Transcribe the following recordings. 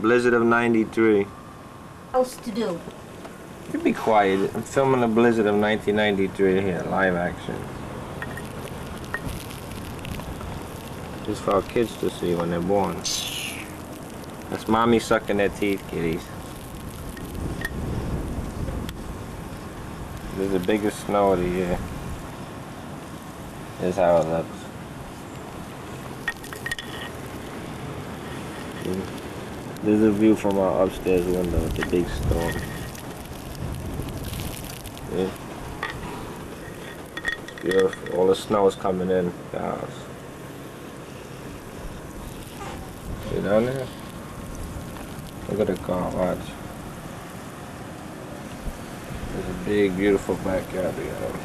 Blizzard of '93. Else to do. You be quiet. I'm filming the Blizzard of 1993 here, live action. Just for our kids to see when they're born. That's mommy sucking their teeth, kitties. This is the biggest snow of the year. This is how it looks. This is a view from our upstairs window with the big storm. Yeah. It's beautiful. All the snow is coming in the house. See down there? Look at the car, watch. There's a big, beautiful backyard we have.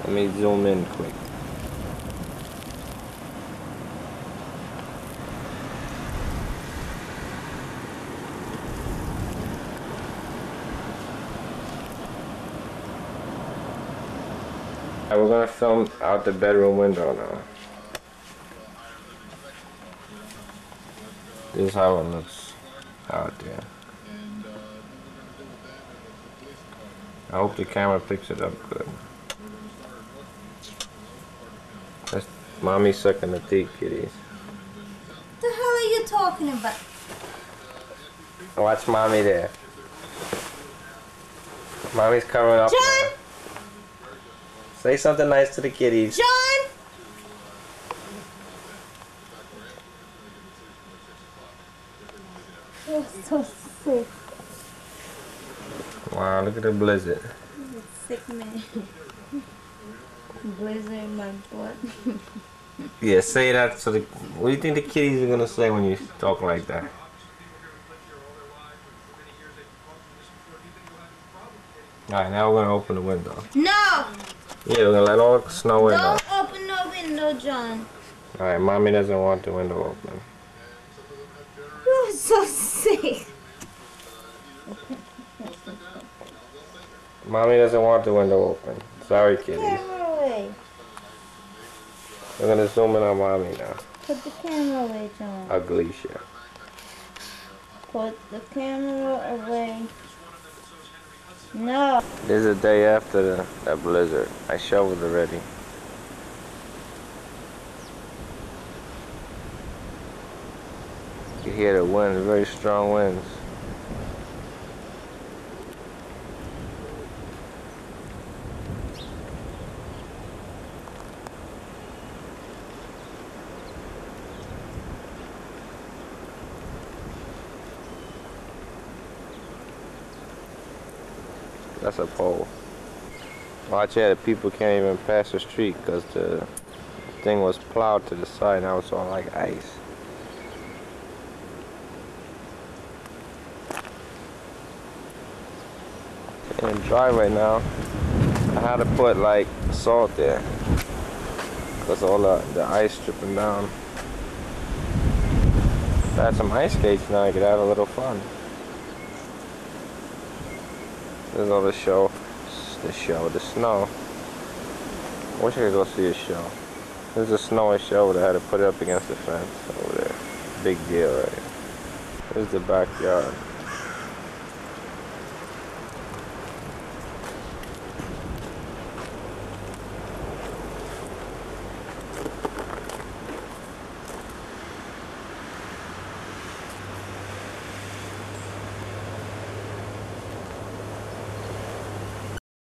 Let me zoom in quick. We're gonna film out the bedroom window now. This is how it looks out there. I hope the camera picks it up good. That's mommy sucking the teeth, kitties. What the hell are you talking about? Watch mommy there. Mommy's covering up. John! Say something nice to the kitties. John! You're so sick. Wow, look at the blizzard. You're sick, man. Blizzard in my butt. Yeah, say that to the... What do you think the kitties are gonna say when you talk like that? Alright, now we're gonna open the window. No! Yeah, we're gonna let all the snow in. Don't open the window, John. Alright, mommy doesn't want the window open. You're so sick. Mommy doesn't want the window open. Sorry, kitties. Camera away. We're gonna zoom in on mommy now. Put the camera away, John. Ugly shit. Put the camera away. No. This is the day after that blizzard. I shoveled already. You hear the wind, very strong winds. That's a pole. Watch out, the people can't even pass the street because the thing was plowed to the side. Now it's all like ice. In the driveway now, I had to put like salt there because all the ice dripping down. If I had some ice skates now, I could have a little fun. There's all the snow. I wish I could go see a show. There's a snowy show that I had to put it up against the fence over there. Big deal, right? There's the backyard.